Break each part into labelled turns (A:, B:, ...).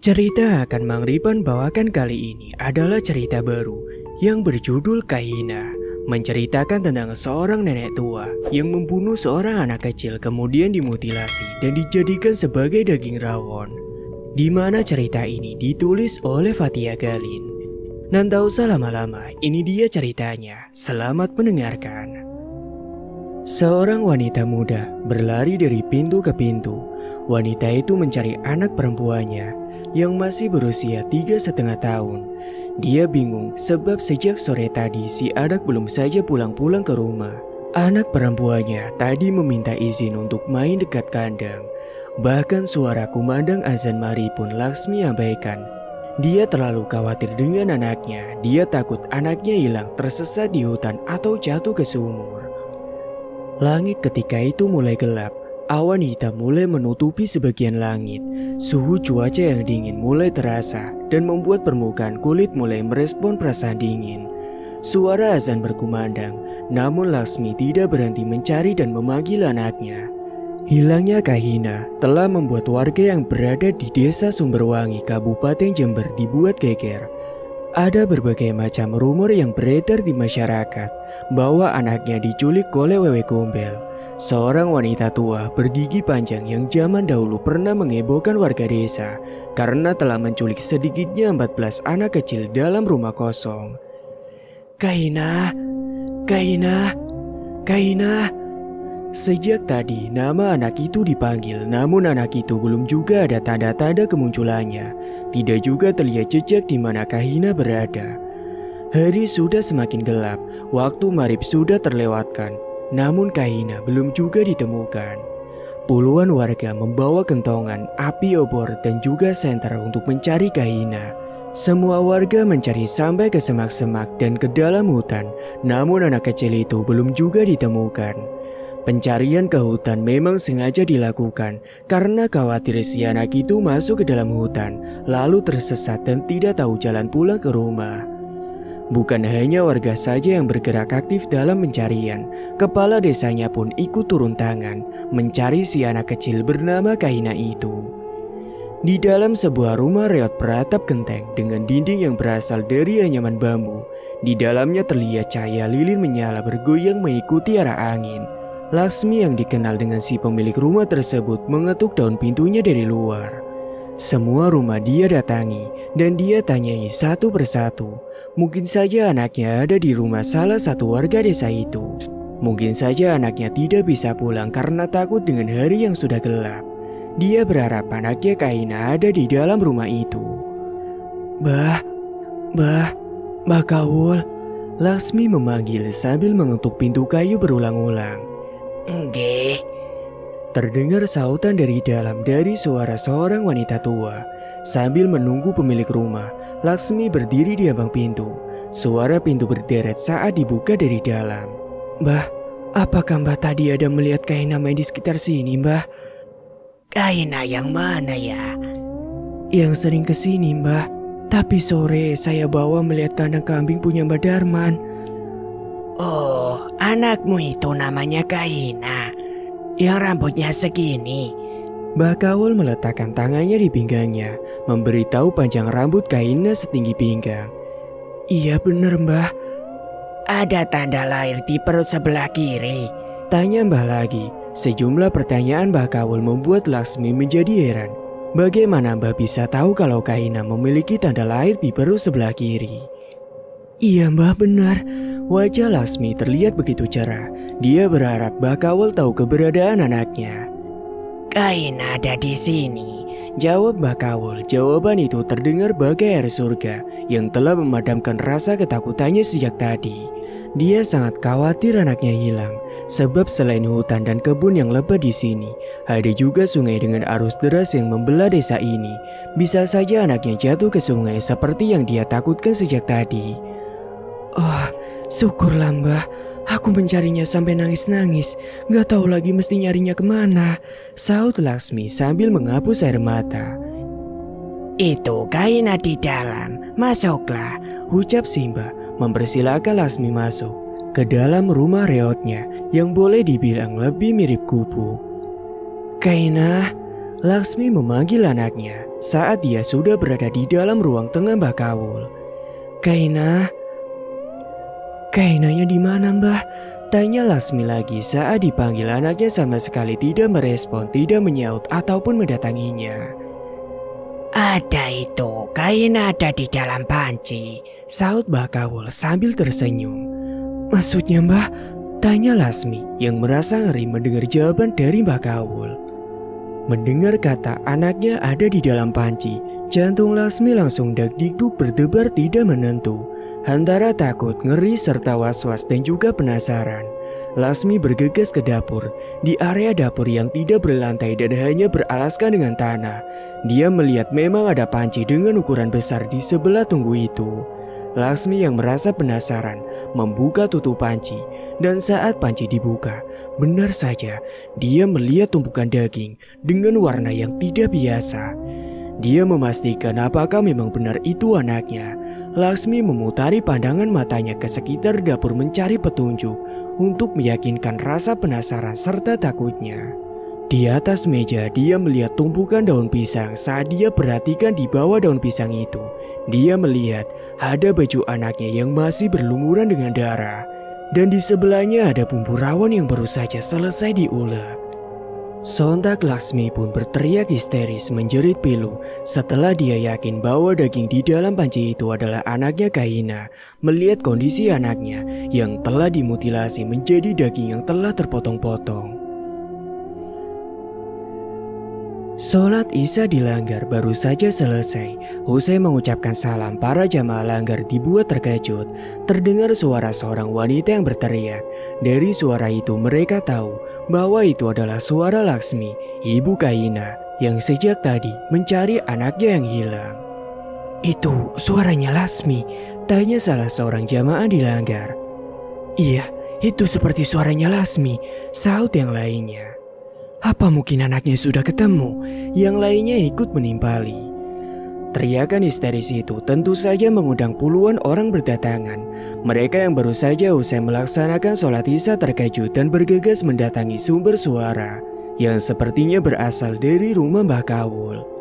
A: Cerita akan Mang Ripan bawakan kali ini adalah cerita baru yang berjudul Kahina, menceritakan tentang seorang nenek tua yang membunuh seorang anak kecil kemudian dimutilasi dan dijadikan sebagai daging rawon. Di mana cerita ini ditulis oleh Fathia Galin. Dan tak usah lama-lama, ini dia ceritanya. Selamat mendengarkan. Seorang wanita muda berlari dari pintu ke pintu. Wanita itu mencari anak perempuannya yang masih berusia 3,5 tahun. Dia bingung sebab sejak sore tadi si anak belum saja pulang-pulang ke rumah. Anak perempuannya tadi meminta izin untuk main dekat kandang. Bahkan suara kumandang azan maghrib pun Laksmi abaikan. Dia terlalu khawatir dengan anaknya. Dia takut anaknya hilang tersesat di hutan atau jatuh ke sumur. Langit ketika itu mulai gelap. Awan hitam mulai menutupi sebagian langit. Suhu cuaca yang dingin mulai terasa dan membuat permukaan kulit mulai merespon perasaan dingin. Suara azan berkumandang, namun Laksmi tidak berhenti mencari dan memanggil anaknya. Hilangnya Kahina telah membuat warga yang berada di desa Sumberwangi, Kabupaten Jember dibuat geger. Ada berbagai macam rumor yang beredar di masyarakat bahwa anaknya diculik oleh Wewe Gombel, seorang wanita tua bergigi panjang yang zaman dahulu pernah mengebohkan warga desa karena telah menculik sedikitnya 14 anak kecil dalam rumah kosong. Kahina, Kahina, Kahina. Sejak tadi nama anak itu dipanggil, namun anak itu belum juga ada tanda-tanda kemunculannya. Tidak juga terlihat jejak di mana Kahina berada. Hari sudah semakin gelap, waktu maghrib sudah terlewatkan, namun Kahina belum juga ditemukan. Puluhan warga membawa kentongan, api obor, dan juga senter untuk mencari Kahina. Semua warga mencari sampai ke semak-semak dan ke dalam hutan, namun anak kecil itu belum juga ditemukan. Pencarian ke hutan memang sengaja dilakukan karena khawatir si anak itu masuk ke dalam hutan, lalu tersesat dan tidak tahu jalan pulang ke rumah. Bukan hanya warga saja yang bergerak aktif dalam pencarian, kepala desanya pun ikut turun tangan mencari si anak kecil bernama Kahina itu. Di dalam sebuah rumah reot beratap genteng dengan dinding yang berasal dari anyaman bambu, di dalamnya terlihat cahaya lilin menyala bergoyang mengikuti arah angin. Laksmi yang dikenal dengan si pemilik rumah tersebut mengetuk daun pintunya dari luar. Semua rumah dia datangi dan dia tanyai satu persatu. Mungkin saja anaknya ada di rumah salah satu warga desa itu. Mungkin saja anaknya tidak bisa pulang karena takut dengan hari yang sudah gelap. Dia berharap anaknya Kahina ada di dalam rumah itu. Mbah Kaul. Laksmi memanggil sambil mengetuk pintu kayu berulang-ulang. Nggih. Terdengar sautan dari dalam dari suara seorang wanita tua. Sambil menunggu pemilik rumah, Laksmi berdiri di ambang pintu. Suara pintu berderet saat dibuka dari dalam. Mbah, apakah Mbah tadi ada melihat Kahina main di sekitar sini, Mbah? Kahina yang mana ya? Yang sering kesini, Mbah. Tapi sore saya bawa melihat kandang kambing punya Mbah Darman. Oh, anakmu itu namanya Kahina, yang rambutnya segini. Mbah Kaul meletakkan tangannya di pinggangnya, memberitahu panjang rambut Kahina setinggi pinggang. Iya benar, Mbah. Ada tanda lahir di perut sebelah kiri? Tanya Mbah lagi. Sejumlah pertanyaan Mbah Kaul membuat Laksmi menjadi heran. Bagaimana Mbah bisa tahu kalau Kahina memiliki tanda lahir di perut sebelah kiri? Iya Mbah, benar. Wajah Laksmi terlihat begitu cerah. Dia berharap Mbah Kaul tahu keberadaan anaknya. Kahina ada di sini, jawab Mbah Kaul. Jawaban itu terdengar bagai air surga yang telah memadamkan rasa ketakutannya sejak tadi. Dia sangat khawatir anaknya hilang, sebab selain hutan dan kebun yang lebat di sini, ada juga sungai dengan arus deras yang membelah desa ini. Bisa saja anaknya jatuh ke sungai seperti yang dia takutkan sejak tadi. Oh, syukurlah Mbah. Aku mencarinya sampai nangis-nangis. Gak tahu lagi mesti nyarinya kemana, saut Laksmi sambil menghapus air mata. Itu Kahina di dalam, masuklah, ucap Simba mempersilakan Laksmi masuk ke dalam rumah reotnya yang boleh dibilang lebih mirip kubu. Kahina, Laksmi memanggil anaknya. saat dia sudah berada di dalam ruang tengah Mbah Kawul. Kainanya di mana, Mbah? Tanya Lasmi lagi saat dipanggil. Anaknya sama sekali tidak merespon, tidak menyaut ataupun mendatanginya. Ada itu, Kaina ada di dalam panci, saut Mbah Kawul sambil tersenyum. Maksudnya, Mbah? Tanya Lasmi yang merasa ngeri mendengar jawaban dari Mbah Kawul. Mendengar kata anaknya ada di dalam panci, jantung Lasmi langsung dag-digduk berdebar tidak menentu. Antara takut, ngeri, serta was-was dan juga penasaran. Lasmi bergegas ke dapur. Di area dapur yang tidak berlantai dan hanya beralaskan dengan tanah, dia melihat memang ada panci dengan ukuran besar di sebelah tunggu itu. Lasmi yang merasa penasaran membuka tutup panci, dan saat panci dibuka, benar saja dia melihat tumpukan daging dengan warna yang tidak biasa. Dia memastikan apakah memang benar itu anaknya. Lasmi memutari pandangan matanya ke sekitar dapur mencari petunjuk untuk meyakinkan rasa penasaran serta takutnya. Di atas meja dia melihat tumpukan daun pisang. Saat dia perhatikan di bawah daun pisang itu, dia melihat ada baju anaknya yang masih berlumuran dengan darah. Dan di sebelahnya ada bumbu rawon yang baru saja selesai diulek. Sontak Lasmi pun berteriak histeris menjerit pilu setelah dia yakin bahwa daging di dalam panci itu adalah anaknya Kaina. Melihat kondisi anaknya yang telah dimutilasi menjadi daging yang telah terpotong-potong. Sholat Isya di Langgar baru saja selesai. Usai mengucapkan salam, para jamaah Langgar dibuat terkejut. Terdengar suara seorang wanita yang berteriak. Dari suara itu mereka tahu bahwa itu adalah suara Lasmi, ibu Kaina, yang sejak tadi mencari anaknya yang hilang. Itu suaranya Lasmi, tanya salah seorang jamaah di Langgar. Iya, itu seperti suaranya Lasmi, saut yang lainnya. Apa mungkin anaknya sudah ketemu? Yang lainnya ikut menimpali. Teriakan histeris itu tentu saja mengundang puluhan orang berdatangan. Mereka yang baru saja usai melaksanakan sholat Isya terkejut dan bergegas mendatangi sumber suara yang sepertinya berasal dari rumah Mbah Kawul.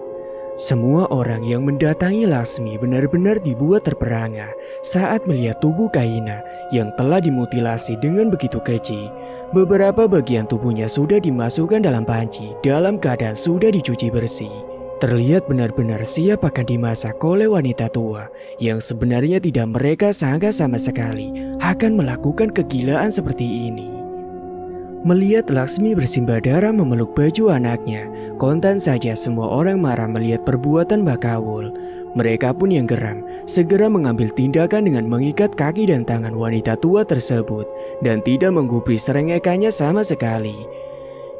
A: Semua orang yang mendatangi Lasmi benar-benar dibuat terperangah saat melihat tubuh Kaina yang telah dimutilasi dengan begitu keji. Beberapa bagian tubuhnya sudah dimasukkan dalam panci dalam keadaan sudah dicuci bersih. Terlihat benar-benar siap akan dimasak oleh wanita tua yang sebenarnya tidak mereka sangka sama sekali akan melakukan kegilaan seperti ini. Melihat Lasmi bersimbah darah memeluk baju anaknya, kontan saja semua orang marah melihat perbuatan Mbah Kawul. Mereka pun yang geram, segera mengambil tindakan dengan mengikat kaki dan tangan wanita tua tersebut dan tidak menggubris serengekannya sama sekali.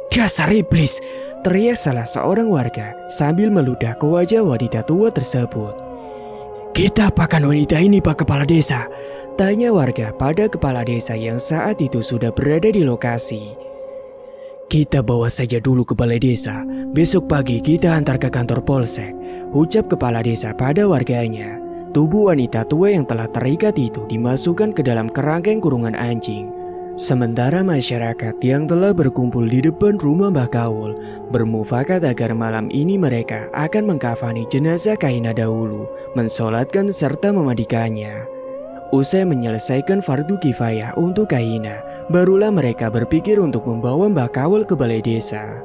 A: Dasar iblis! Teriak salah seorang warga sambil meludah ke wajah wanita tua tersebut. Kita apakan wanita ini, Pak Kepala Desa? Tanya warga pada kepala desa yang saat itu sudah berada di lokasi. Kita bawa saja dulu ke balai desa. Besok pagi kita antar ke kantor polsek, ucap kepala desa pada warganya. Tubuh wanita tua yang telah terikat itu dimasukkan ke dalam kerangkeng kurungan anjing. Sementara masyarakat yang telah berkumpul di depan rumah Mbah Kawul bermufakat agar malam ini mereka akan mengkafani jenazah Kaina dahulu, mensolatkan serta memandikannya. Usai menyelesaikan fardu kifayah untuk Kaina, barulah mereka berpikir untuk membawa Mbah Kawul ke balai desa.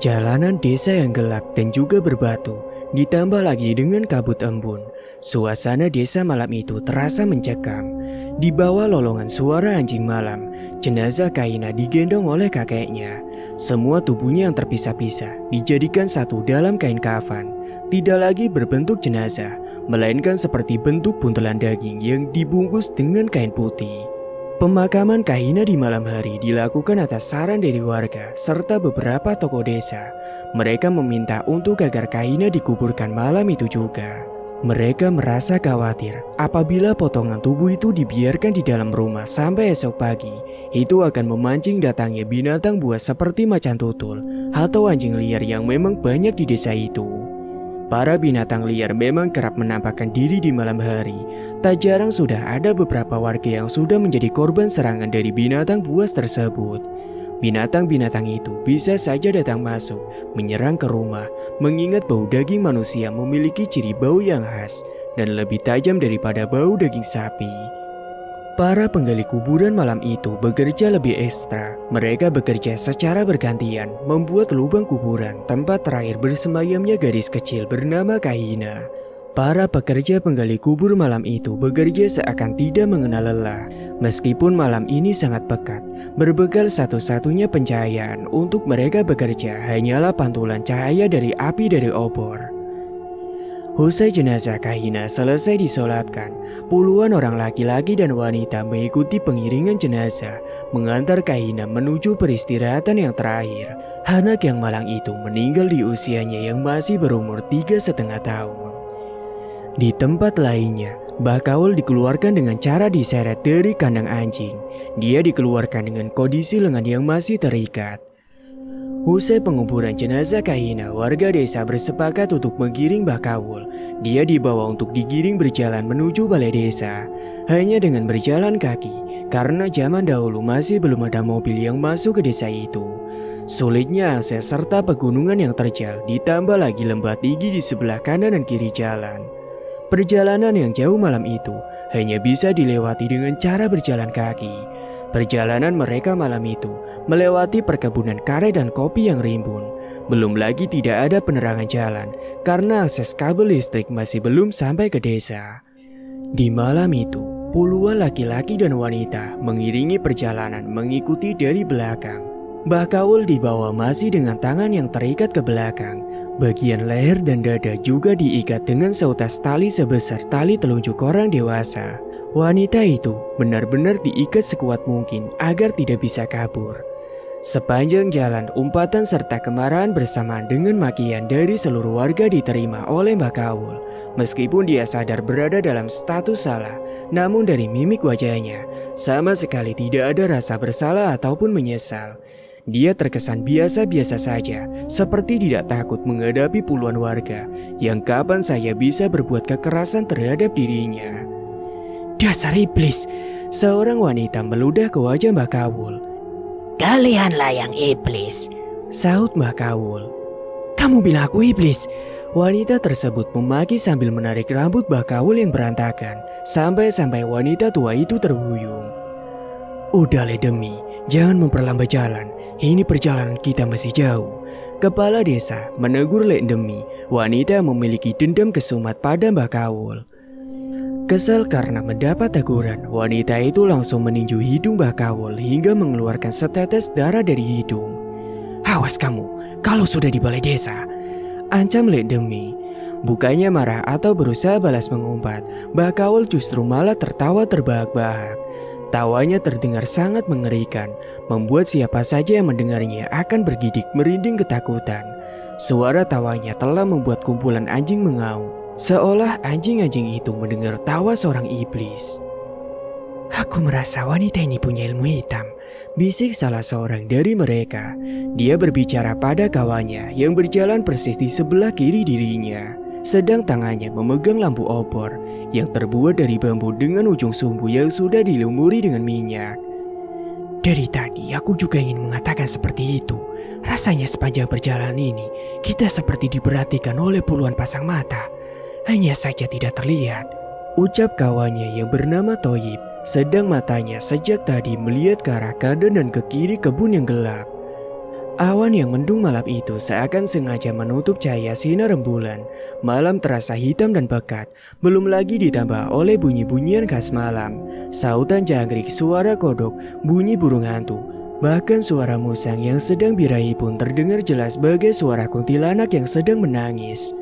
A: Jalanan desa yang gelap dan juga berbatu, ditambah lagi dengan kabut embun. Suasana desa malam itu terasa mencekam. Di bawah lolongan suara anjing malam, jenazah Kaina digendong oleh kakeknya. Semua tubuhnya yang terpisah-pisah dijadikan satu dalam kain kafan. Tidak lagi berbentuk jenazah, melainkan seperti bentuk buntelan daging yang dibungkus dengan kain putih. Pemakaman Kaina di malam hari dilakukan atas saran dari warga serta beberapa tokoh desa. Mereka meminta untuk agar Kaina dikuburkan malam itu juga. Mereka merasa khawatir apabila potongan tubuh itu dibiarkan di dalam rumah sampai esok pagi, itu akan memancing datangnya binatang buas seperti macan tutul atau anjing liar yang memang banyak di desa itu. Para binatang liar memang kerap menampakkan diri di malam hari. Tak jarang sudah ada beberapa warga yang sudah menjadi korban serangan dari binatang buas tersebut. Binatang-binatang itu bisa saja datang masuk, menyerang ke rumah, mengingat bau daging manusia memiliki ciri bau yang khas dan lebih tajam daripada bau daging sapi. Para penggali kuburan malam itu bekerja lebih ekstra. Mereka bekerja secara bergantian, membuat lubang kuburan tempat terakhir bersemayamnya gadis kecil bernama Kahina. Para pekerja penggali kubur malam itu bekerja seakan tidak mengenal lelah. Meskipun malam ini sangat pekat, berbekal satu-satunya pencahayaan untuk mereka bekerja hanyalah pantulan cahaya dari api dari obor. Usai jenazah Kahina selesai disolatkan, puluhan orang laki-laki dan wanita mengikuti pengiringan jenazah, mengantar Kahina menuju peristirahatan yang terakhir. Anak yang malang itu meninggal di usianya yang masih berumur 3,5 tahun. Di tempat lainnya, Bakaul dikeluarkan dengan cara diseret dari kandang anjing. Dia dikeluarkan dengan kondisi lengan yang masih terikat. Usai penguburan jenazah Kahina, warga desa bersepakat untuk menggiring Bakaul. Dia dibawa untuk digiring berjalan menuju balai desa. Hanya dengan berjalan kaki, karena zaman dahulu masih belum ada mobil yang masuk ke desa itu. Sulitnya akses serta pegunungan yang terjal, ditambah lagi lembah tinggi di sebelah kanan dan kiri jalan. Perjalanan yang jauh malam itu hanya bisa dilewati dengan cara berjalan kaki. Perjalanan mereka malam itu melewati perkebunan karet dan kopi yang rimbun. Belum lagi tidak ada penerangan jalan karena akses kabel listrik masih belum sampai ke desa. Di malam itu, puluhan laki-laki dan wanita mengiringi perjalanan mengikuti dari belakang. Bakaul dibawa masih dengan tangan yang terikat ke belakang. Bagian leher dan dada juga diikat dengan seutas tali sebesar tali telunjuk orang dewasa. Wanita itu benar-benar diikat sekuat mungkin agar tidak bisa kabur. Sepanjang jalan, umpatan serta kemarahan bersamaan dengan makian dari seluruh warga diterima oleh Bakaul. Meskipun dia sadar berada dalam status salah, namun dari mimik wajahnya sama sekali tidak ada rasa bersalah ataupun menyesal. Dia terkesan biasa-biasa saja, seperti tidak takut menghadapi puluhan warga yang kapan saja bisa berbuat kekerasan terhadap dirinya. Dasar iblis, seorang wanita meludah ke wajah Bakaul.
B: Kalianlah yang iblis,
A: sahut Bakaul. Kamu bilang aku iblis? Wanita tersebut memaki sambil menarik rambut Bakaul yang berantakan, sampai-sampai wanita tua itu terhuyung. Udah Demi, jangan memperlambat jalan, ini perjalanan kita masih jauh. Kepala desa menegur Demi, wanita yang memiliki dendam kesumat pada Bakaul. Kesal karena mendapat teguran, wanita itu langsung meninju hidung Bakaul hingga mengeluarkan setetes darah dari hidung. Awas kamu, kalau sudah di balai desa, ancam Demi. Bukannya marah atau berusaha balas mengumpat, Bakaul justru malah tertawa terbahak-bahak. Tawanya terdengar sangat mengerikan, membuat siapa saja yang mendengarnya akan bergidik merinding ketakutan. Suara tawanya telah membuat kumpulan anjing mengaum, seolah anjing-anjing itu mendengar tawa seorang iblis. Aku merasa wanita ini punya ilmu hitam, bisik salah seorang dari mereka. Dia berbicara pada kawannya yang berjalan persis di sebelah kiri dirinya. Sedang tangannya memegang lampu obor yang terbuat dari bambu dengan ujung sumbu yang sudah dilumuri dengan minyak. Dari tadi aku juga ingin mengatakan seperti itu. Rasanya sepanjang perjalanan ini kita seperti diperhatikan oleh puluhan pasang mata. Hanya saja tidak terlihat, ucap kawannya yang bernama Toyib. Sedang matanya sejak tadi melihat ke arah kanan dan ke kiri kebun yang gelap. Awan yang mendung malam itu seakan sengaja menutup cahaya sinar rembulan. Malam terasa hitam dan pekat, belum lagi ditambah oleh bunyi-bunyian khas malam. Sautan jangkrik, suara kodok, bunyi burung hantu, bahkan suara musang yang sedang birahi pun terdengar jelas bagai suara kuntilanak yang sedang menangis.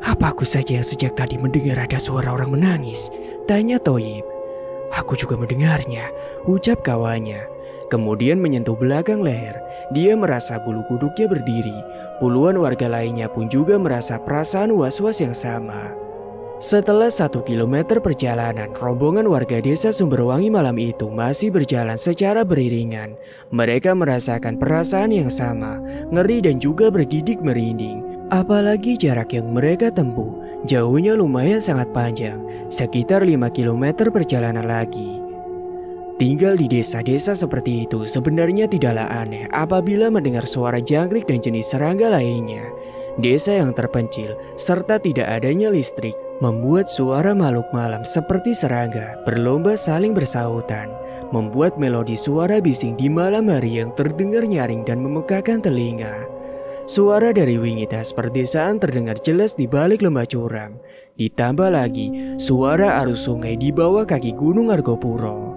A: Apa aku saja yang sejak tadi mendengar ada suara orang menangis? Tanya Toyib. Aku juga mendengarnya, ucap kawannya. Kemudian menyentuh belakang leher, dia merasa bulu kuduknya berdiri. Puluhan warga lainnya pun juga merasa perasaan was-was yang sama. Setelah 1 kilometer perjalanan, rombongan warga desa Sumberwangi malam itu masih berjalan secara beriringan. Mereka merasakan perasaan yang sama, ngeri dan juga bergidik merinding. Apalagi jarak yang mereka tempuh, jauhnya lumayan sangat panjang, sekitar 5 kilometer perjalanan lagi. Tinggal di desa-desa seperti itu sebenarnya tidaklah aneh apabila mendengar suara jangkrik dan jenis serangga lainnya. Desa yang terpencil serta tidak adanya listrik membuat suara makhluk malam seperti serangga berlomba saling bersahutan, membuat melodi suara bising di malam hari yang terdengar nyaring dan memekakan telinga. Suara dari wingitas perdesaan terdengar jelas di balik lembah curam. Ditambah lagi suara arus sungai di bawah kaki Gunung Argopuro.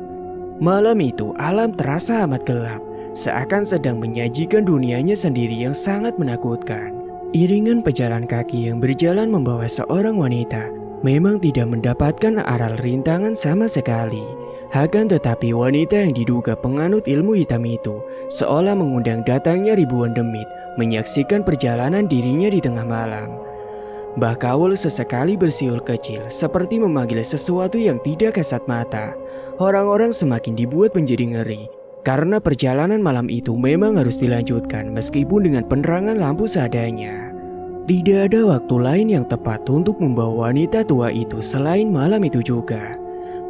A: Malam itu alam terasa amat gelap, seakan sedang menyajikan dunianya sendiri yang sangat menakutkan. Iringan pejalan kaki yang berjalan membawa seorang wanita memang tidak mendapatkan aral rintangan sama sekali. Akan tetapi wanita yang diduga penganut ilmu hitam itu seolah mengundang datangnya ribuan demit menyaksikan perjalanan dirinya di tengah malam. Mbah Kawul sesekali bersiul kecil seperti memanggil sesuatu yang tidak kasat mata. Orang-orang semakin dibuat menjadi ngeri karena perjalanan malam itu memang harus dilanjutkan meskipun dengan penerangan lampu seadanya. Tidak ada waktu lain yang tepat untuk membawa wanita tua itu selain malam itu juga.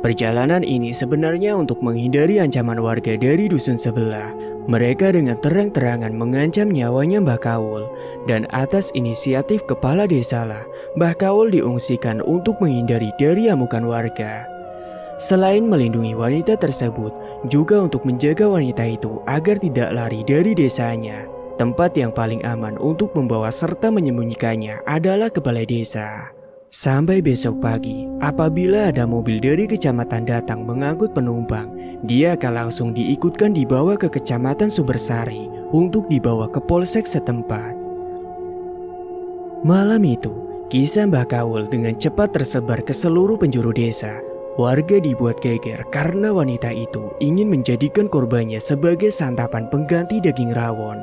A: Perjalanan ini sebenarnya untuk menghindari ancaman warga dari dusun sebelah. Mereka dengan terang-terangan mengancam nyawanya Mbah Kawul, dan atas inisiatif kepala desa lah Mbah Kawul diungsikan untuk menghindari dari amukan warga. Selain melindungi wanita tersebut, juga untuk menjaga wanita itu agar tidak lari dari desanya. Tempat yang paling aman untuk membawa serta menyembunyikannya adalah ke balai desa. Sampai besok pagi, apabila ada mobil dari kecamatan datang mengangkut penumpang, dia akan langsung diikutkan dibawa ke kecamatan Sumbersari untuk dibawa ke polsek setempat. Malam itu, kisah Mbah Kawul dengan cepat tersebar ke seluruh penjuru desa. Warga dibuat geger karena wanita itu ingin menjadikan korbannya sebagai santapan pengganti daging rawon.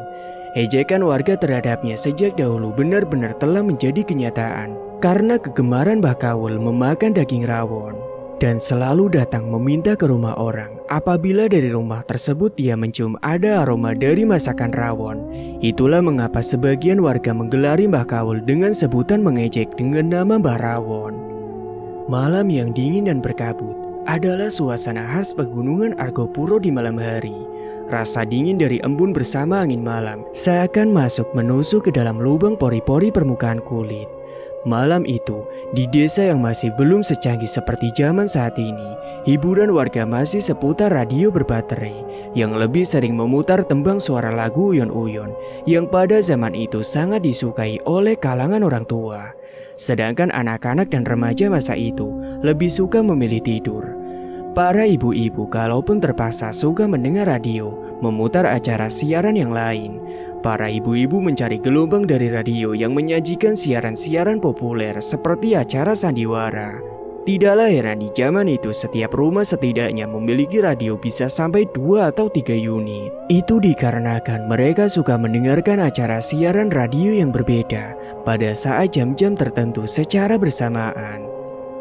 A: Ejekan warga terhadapnya sejak dahulu benar-benar telah menjadi kenyataan. Karena kegemaran Mbah Kawul memakan daging rawon dan selalu datang meminta ke rumah orang. Apabila dari rumah tersebut dia mencium ada aroma dari masakan rawon, itulah mengapa sebagian warga menggelari Mbah Kawul dengan sebutan mengejek dengan nama Mbah Rawon. Malam yang dingin dan berkabut adalah suasana khas pegunungan Argopuro di malam hari. Rasa dingin dari embun bersama angin malam seakan masuk menusuk ke dalam lubang pori-pori permukaan kulit. Malam itu, di desa yang masih belum secanggih seperti zaman saat ini, hiburan warga masih seputar radio berbaterai yang lebih sering memutar tembang suara lagu uyon-uyon yang pada zaman itu sangat disukai oleh kalangan orang tua. Sedangkan anak-anak dan remaja masa itu lebih suka memilih tidur. Para ibu-ibu kalaupun terpaksa suka mendengar radio, memutar acara siaran yang lain. Para ibu-ibu mencari gelombang dari radio yang menyajikan siaran-siaran populer seperti acara sandiwara. Tidaklah heran di zaman itu setiap rumah setidaknya memiliki radio bisa sampai 2 atau 3 unit. Itu dikarenakan mereka suka mendengarkan acara siaran radio yang berbeda pada saat jam-jam tertentu secara bersamaan.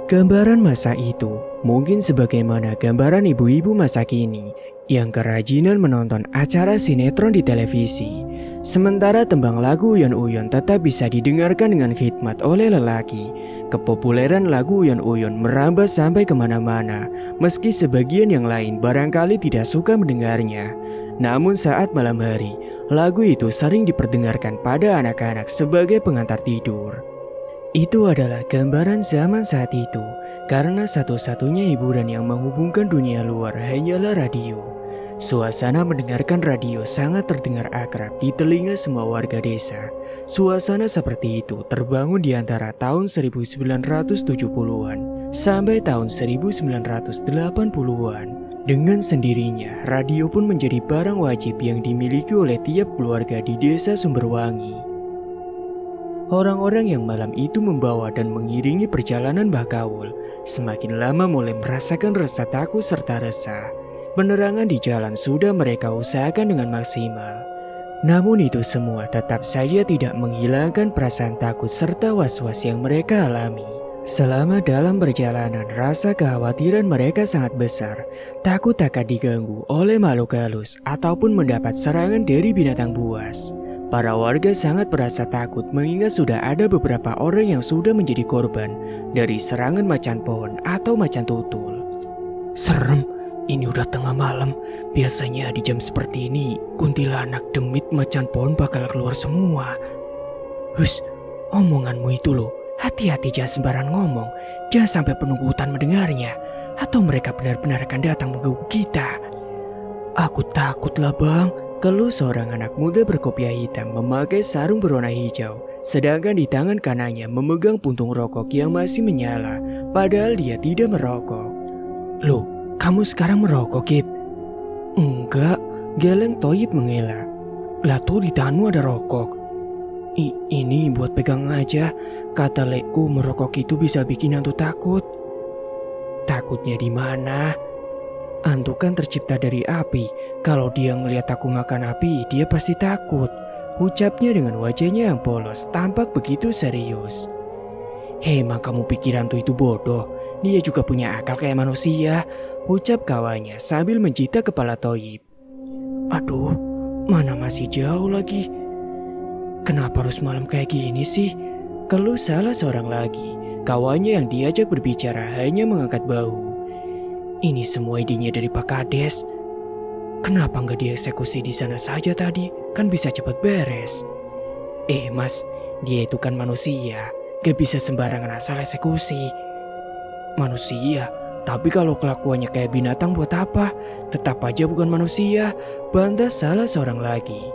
A: Gambaran masa itu mungkin sebagaimana gambaran ibu-ibu masa kini yang kerajinan menonton acara sinetron di televisi. Sementara tembang lagu uyon-uyon tetap bisa didengarkan dengan khidmat oleh lelaki. Kepopuleran lagu uyon-uyon merambah sampai kemana-mana, meski sebagian yang lain barangkali tidak suka mendengarnya. Namun saat malam hari, lagu itu sering diperdengarkan pada anak-anak sebagai pengantar tidur. Itu adalah gambaran zaman saat itu, karena satu-satunya hiburan yang menghubungkan dunia luar hanyalah radio. Suasana mendengarkan radio sangat terdengar akrab di telinga semua warga desa. Suasana seperti itu terbangun di antara tahun 1970-an sampai tahun 1980-an. Dengan sendirinya, radio pun menjadi barang wajib yang dimiliki oleh tiap keluarga di desa Sumberwangi. Orang-orang yang malam itu membawa dan mengiringi perjalanan Mbah Kawul semakin lama mulai merasakan rasa takut serta resah. Penerangan di jalan sudah mereka usahakan dengan maksimal. Namun itu semua tetap saja tidak menghilangkan perasaan takut serta was-was yang mereka alami. Selama dalam perjalanan, rasa kekhawatiran mereka sangat besar. Takut akan diganggu oleh makhluk halus ataupun mendapat serangan dari binatang buas. Para warga sangat merasa takut mengingat sudah ada beberapa orang yang sudah menjadi korban dari serangan macan pohon atau macan tutul.
C: Serem,
A: Ini udah tengah malam. Biasanya di jam seperti ini, kuntilanak, demit, macan pohon bakal keluar semua. Hus, omonganmu itu loh. Hati-hati, jangan sembarang ngomong. Jangan sampai penunggu hutan mendengarnya. Atau mereka benar-benar akan datang mengganggu kita. Aku takut lah bang. Keluh seorang anak muda berkopiah hitam memakai sarung berwarna hijau. Sedangkan di tangan kanannya memegang puntung rokok yang masih menyala. Padahal dia tidak merokok. Loh, kamu sekarang merokok, Kip? Enggak, geleng Toyib mengelak. Lah tuh di tanganmu ada rokok. Ini buat pegang aja. Kata lekku merokok itu bisa bikin hantu takut. Takutnya di mana? Hantu kan tercipta dari api. Kalau dia ngelihat aku makan api, dia pasti takut. Ucapnya dengan wajahnya yang polos, tampak begitu serius. Emang kamu pikir hantu itu bodoh? Dia juga punya akal kayak manusia. Ucap kawannya sambil mencita kepala Toyib. Aduh, mana masih jauh lagi. Kenapa harus malam kayak gini sih? Keluh salah seorang lagi. Kawannya yang diajak berbicara hanya mengangkat bahu. Ini semua idenya dari Pak Kades. Kenapa nggak dieksekusi di sana saja tadi? Kan bisa cepat beres. Mas, dia itu kan manusia. Gak bisa sembarangan asal eksekusi. Manusia? Tapi kalau kelakuannya kayak binatang buat apa? Tetap aja bukan manusia. Bantah salah seorang lagi.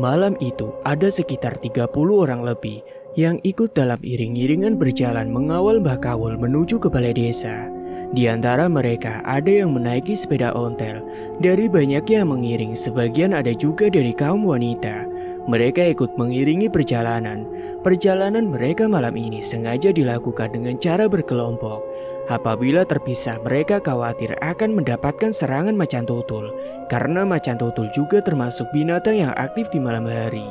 A: Malam itu ada sekitar 30 orang lebih yang ikut dalam iring-iringan berjalan mengawal Mbah Kawul menuju ke balai desa. Di antara mereka ada yang menaiki sepeda ontel. Dari banyak yang mengiring, sebagian ada juga dari kaum wanita. Mereka ikut mengiringi perjalanan. Perjalanan mereka malam ini sengaja dilakukan dengan cara berkelompok. Apabila terpisah, mereka khawatir akan mendapatkan serangan macan tutul. Karena macan tutul juga termasuk binatang yang aktif di malam hari.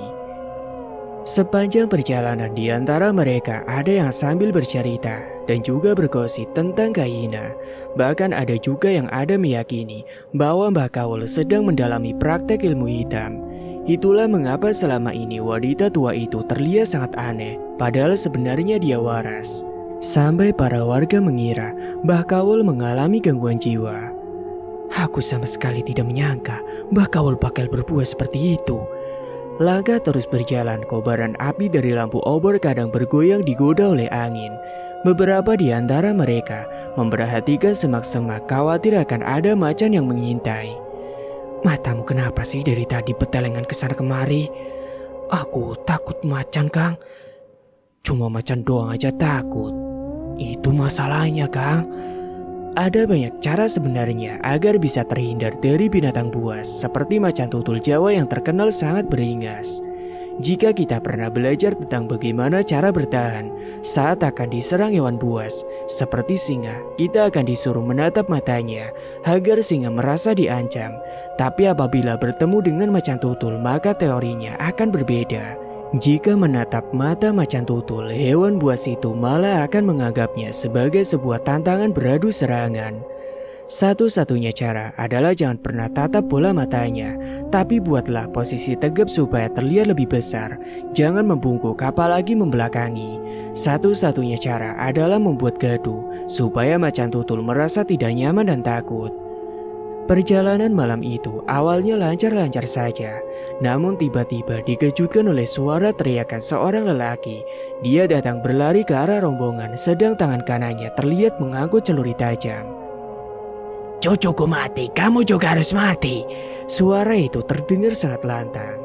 A: Sepanjang perjalanan di antara mereka ada yang sambil bercerita dan juga bergosip tentang Kaina. Bahkan ada juga yang ada meyakini bahwa Mbah Kawul sedang mendalami praktek ilmu hitam. Itulah mengapa selama ini wanita tua itu terlihat sangat aneh, padahal sebenarnya dia waras. Sampai para warga mengira Mbah Kawul mengalami gangguan jiwa. Aku sama sekali tidak menyangka Mbah Kawul bakal berbuat seperti itu. Langkah terus berjalan, kobaran api dari lampu obor kadang bergoyang digoda oleh angin. Beberapa di antara mereka memperhatikan semak-semak, khawatir akan ada macan yang mengintai. Matamu kenapa sih dari tadi petelengan kesana kemari? Aku takut macan, Kang. Cuma macan doang aja takut. Itu masalahnya, Kang. Ada banyak cara sebenarnya agar bisa terhindar dari binatang buas seperti macan tutul Jawa yang terkenal sangat beringas. Jika kita pernah belajar tentang bagaimana cara bertahan saat akan diserang hewan buas seperti singa, kita akan disuruh menatap matanya agar singa merasa diancam. Tapi apabila bertemu dengan macan tutul, maka teorinya akan berbeda. Jika menatap mata macan tutul, hewan buas itu malah akan menganggapnya sebagai sebuah tantangan beradu serangan. Satu-satunya cara adalah jangan pernah tatap bola matanya, tapi buatlah posisi tegap supaya terlihat lebih besar. Jangan membungkuk apalagi membelakangi. Satu-satunya cara adalah membuat gaduh, supaya macan tutul merasa tidak nyaman dan takut. Perjalanan malam itu awalnya lancar-lancar saja, namun tiba-tiba dikejutkan oleh suara teriakan seorang lelaki. Dia datang berlari ke arah rombongan, sedang tangan kanannya terlihat mengangkut celuri tajam. Cucuku mati, kamu juga harus mati. Suara itu terdengar sangat lantang.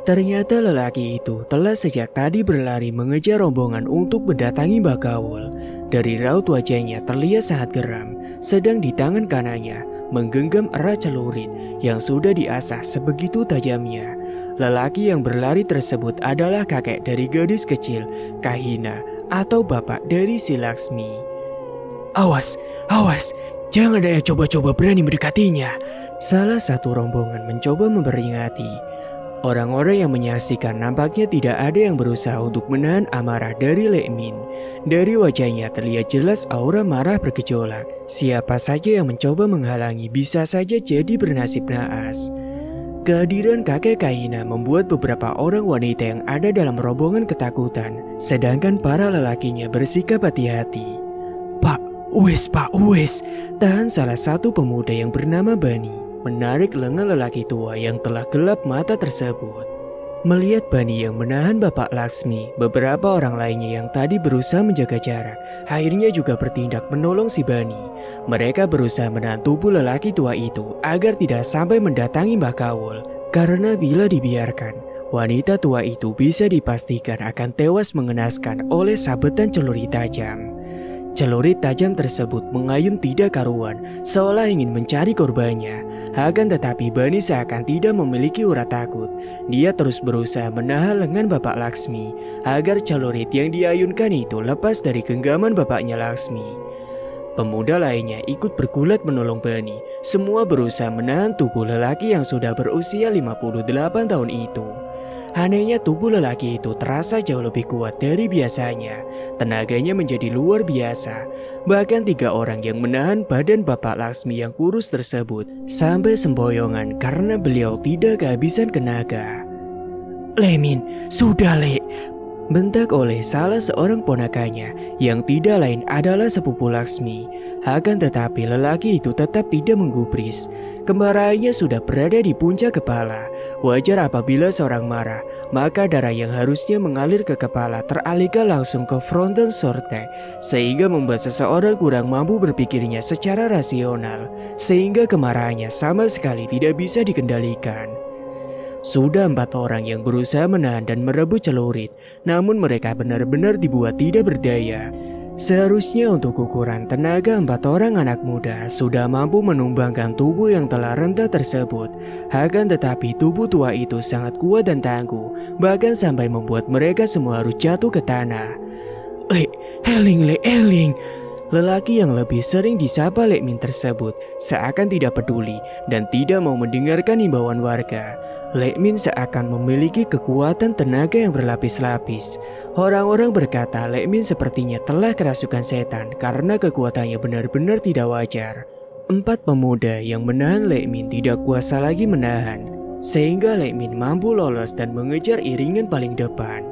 A: Ternyata lelaki itu telah sejak tadi berlari mengejar rombongan untuk mendatangi Mbah Kawul. Dari raut wajahnya terlihat sangat geram, sedang di tangan kanannya menggenggam erat celurit yang sudah diasah sebegitu tajamnya. Lelaki yang berlari tersebut adalah kakek dari gadis kecil, Kahina, atau bapak dari si Laksmi. Awas, awas, jangan ada yang coba-coba berani mendekatinya. Salah satu rombongan mencoba memperingati. Orang-orang yang menyaksikan nampaknya tidak ada yang berusaha untuk menahan amarah dari Lekmin. Dari wajahnya terlihat jelas aura marah bergejolak. Siapa saja yang mencoba menghalangi bisa saja jadi bernasib naas. Kehadiran kakek Kahina membuat beberapa orang wanita yang ada dalam rombongan ketakutan, sedangkan para lelakinya bersikap hati-hati. Pak, Uwes Pak, uwes. Tahan salah satu pemuda yang bernama Bani menarik lengan lelaki tua yang telah gelap mata tersebut. Melihat Bani yang menahan Bapak Laksmi, beberapa orang lainnya yang tadi berusaha menjaga jarak, akhirnya juga bertindak menolong si Bani. Mereka berusaha menahan tubuh lelaki tua itu agar tidak sampai mendatangi Mbah Kawul. Karena bila dibiarkan, wanita tua itu bisa dipastikan akan tewas mengenaskan oleh sabetan celurit tajam. Celurit tajam tersebut mengayun tidak karuan, seolah ingin mencari korbannya. Akan tetapi Bani seakan tidak memiliki urat takut. Dia terus berusaha menahan lengan Bapak Laksmi, agar celurit yang diayunkan itu lepas dari genggaman bapaknya Laksmi. Pemuda lainnya ikut bergulat menolong Bani. Semua berusaha menahan tubuh lelaki yang sudah berusia 58 tahun itu. Anehnya tubuh lelaki itu terasa jauh lebih kuat dari biasanya. Tenaganya menjadi luar biasa. Bahkan 3 orang yang menahan badan Bapak Laksmi yang kurus tersebut sampai semboyongan karena beliau tidak kehabisan tenaga. "Lemin, sudah Le," bentak oleh salah seorang ponakannya yang tidak lain adalah sepupu Laksmi. Akan tetapi lelaki itu tetap tidak menggubris. Kemarahannya sudah berada di puncak kepala. Wajar apabila seorang marah, maka darah yang harusnya mengalir ke kepala teralihkan langsung ke frontal cortex, sehingga membuat seseorang kurang mampu berpikirnya secara rasional, sehingga kemarahannya sama sekali tidak bisa dikendalikan. Sudah 4 orang yang berusaha menahan dan merebut celurit, namun mereka benar-benar dibuat tidak berdaya. Seharusnya untuk ukuran tenaga 4 orang anak muda sudah mampu menumbangkan tubuh yang telah renta tersebut. Akan tetapi tubuh tua itu sangat kuat dan tangguh, bahkan sampai membuat mereka semua harus jatuh ke tanah. Eling. Lelaki yang lebih sering disapa Lekmin tersebut seakan tidak peduli dan tidak mau mendengarkan himbauan warga. Lekmin seakan memiliki kekuatan tenaga yang berlapis-lapis. Orang-orang berkata Lekmin sepertinya telah kerasukan setan karena kekuatannya benar-benar tidak wajar. 4 pemuda yang menahan Lekmin tidak kuasa lagi menahan, sehingga Lekmin mampu lolos dan mengejar iringan paling depan.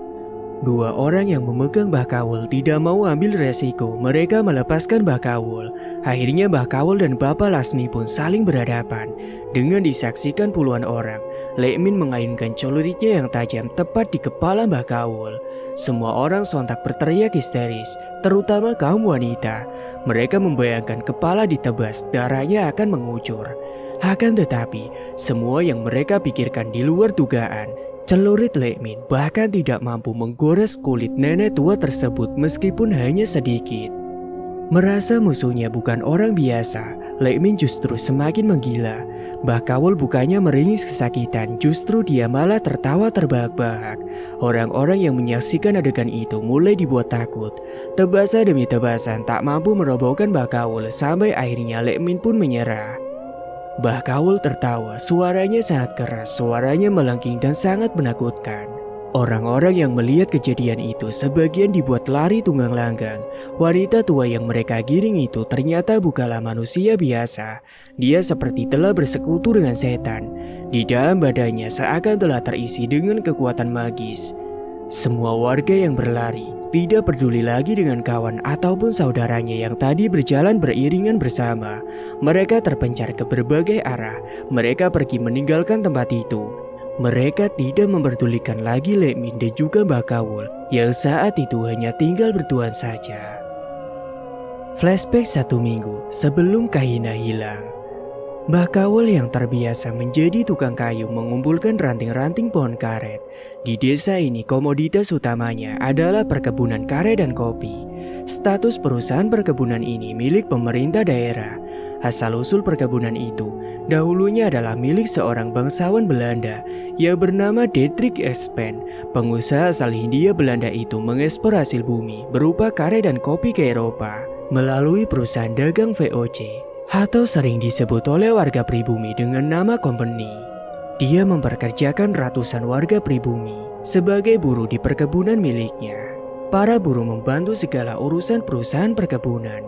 A: 2 orang yang memegang Mbah Kawul tidak mau ambil resiko, mereka melepaskan Mbah Kawul. Akhirnya Mbah Kawul dan Bapak Laksmi pun saling berhadapan. Dengan disaksikan puluhan orang, Lekmin mengayunkan celuritnya yang tajam tepat di kepala Mbah Kawul. Semua orang sontak berteriak histeris, terutama kaum wanita. Mereka membayangkan kepala ditebas, darahnya akan mengucur. Akan tetapi, semua yang mereka pikirkan di luar dugaan. Celurit Lekmin bahkan tidak mampu menggores kulit nenek tua tersebut meskipun hanya sedikit. Merasa musuhnya bukan orang biasa, Lekmin justru semakin menggila. Mbah Kawul bukannya meringis kesakitan, justru dia malah tertawa terbahak-bahak. Orang-orang yang menyaksikan adegan itu mulai dibuat takut. Tebasan demi tebasan tak mampu merobohkan Mbah Kawul sampai akhirnya Lekmin pun menyerah. Mbah Kawul tertawa, suaranya sangat keras, suaranya melengking dan sangat menakutkan. Orang-orang yang melihat kejadian itu sebagian dibuat lari tunggang langgang. Wanita tua yang mereka giring itu ternyata bukanlah manusia biasa. Dia seperti telah bersekutu dengan setan. Di dalam badannya seakan telah terisi dengan kekuatan magis. Semua warga yang berlari tidak peduli lagi dengan kawan ataupun saudaranya yang tadi berjalan beriringan bersama. Mereka terpencar ke berbagai arah. Mereka pergi meninggalkan tempat itu. Mereka tidak memperdulikan lagi Lekmin dan juga Mbah Kawul yang saat itu hanya tinggal berduaan saja. Flashback 1 minggu sebelum Kahina hilang. Mbah Kawul yang terbiasa menjadi tukang kayu mengumpulkan ranting-ranting pohon karet. Di desa ini komoditas utamanya adalah perkebunan karet dan kopi. Status perusahaan perkebunan ini milik pemerintah daerah. Asal-usul perkebunan itu dahulunya adalah milik seorang bangsawan Belanda yang bernama Dietrich Espen. Pengusaha asal Hindia Belanda itu mengekspor hasil bumi berupa karet dan kopi ke Eropa melalui perusahaan dagang VOC. Atau sering disebut oleh warga pribumi dengan nama company. Dia memperkerjakan ratusan warga pribumi sebagai buruh di perkebunan miliknya. Para buruh membantu segala urusan perusahaan perkebunan.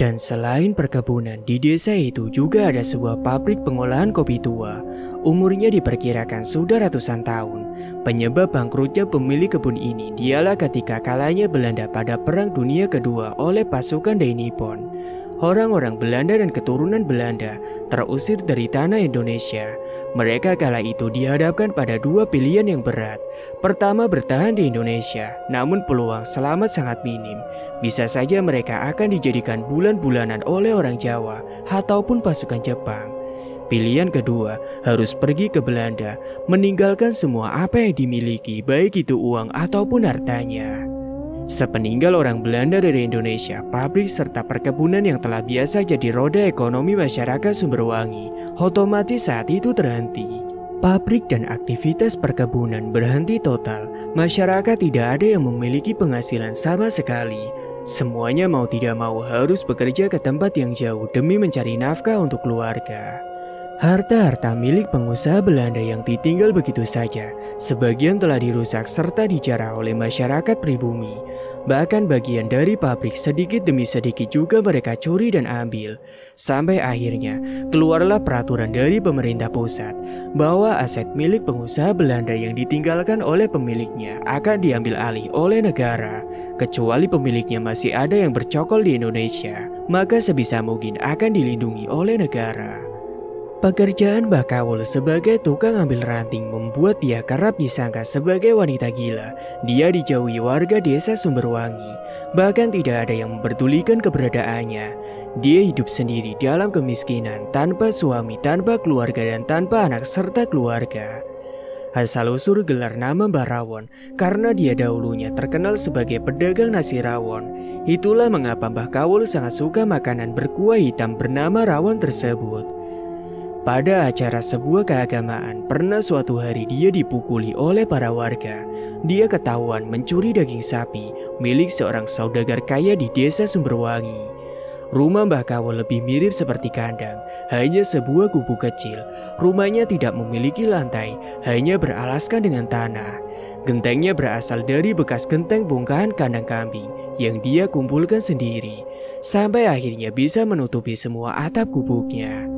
A: Dan selain perkebunan, di desa itu juga ada sebuah pabrik pengolahan kopi tua. Umurnya diperkirakan sudah ratusan tahun. Penyebab bangkrutnya pemilik kebun ini dialah ketika kalahnya Belanda pada Perang Dunia Kedua oleh pasukan Dai Nippon. Orang-orang Belanda dan keturunan Belanda terusir dari tanah Indonesia. Mereka kala itu dihadapkan pada dua pilihan yang berat. Pertama, bertahan di Indonesia, namun peluang selamat sangat minim. Bisa saja mereka akan dijadikan bulan-bulanan oleh orang Jawa ataupun pasukan Jepang. Pilihan kedua, harus pergi ke Belanda, meninggalkan semua apa yang dimiliki, baik itu uang ataupun hartanya. Sepeninggal orang Belanda dari Indonesia, pabrik serta perkebunan yang telah biasa jadi roda ekonomi masyarakat Sumberwangi, otomatis saat itu terhenti. Pabrik dan aktivitas perkebunan berhenti total, masyarakat tidak ada yang memiliki penghasilan sama sekali. Semuanya mau tidak mau harus bekerja ke tempat yang jauh demi mencari nafkah untuk keluarga. Harta-harta milik pengusaha Belanda yang ditinggal begitu saja, sebagian telah dirusak serta dijarah oleh masyarakat pribumi. Bahkan bagian dari pabrik sedikit demi sedikit juga mereka curi dan ambil. Sampai akhirnya keluarlah peraturan dari pemerintah pusat bahwa aset milik pengusaha Belanda yang ditinggalkan oleh pemiliknya akan diambil alih oleh negara. Kecuali pemiliknya masih ada yang bercokol di Indonesia, maka sebisa mungkin akan dilindungi oleh negara. Pekerjaan Mbah Kawul sebagai tukang ambil ranting membuat dia kerap disangka sebagai wanita gila. Dia dijauhi warga desa Sumberwangi, bahkan tidak ada yang memperdulikan keberadaannya. Dia hidup sendiri dalam kemiskinan, tanpa suami, tanpa keluarga, dan tanpa anak serta keluarga. Asal-usul gelar nama Mbah Rawon karena dia dahulunya terkenal sebagai pedagang nasi rawon. Itulah mengapa Mbah Kawul sangat suka makanan berkuah hitam bernama rawon tersebut. Pada acara sebuah keagamaan, pernah suatu hari dia dipukuli oleh para warga. Dia ketahuan mencuri daging sapi milik seorang saudagar kaya di desa Sumberwangi. Rumah Mbah Kawul lebih mirip seperti kandang, hanya sebuah gubuk kecil. Rumahnya tidak memiliki lantai, hanya beralaskan dengan tanah. Gentengnya berasal dari bekas genteng bongkahan kandang kambing yang dia kumpulkan sendiri, sampai akhirnya bisa menutupi semua atap gubuknya.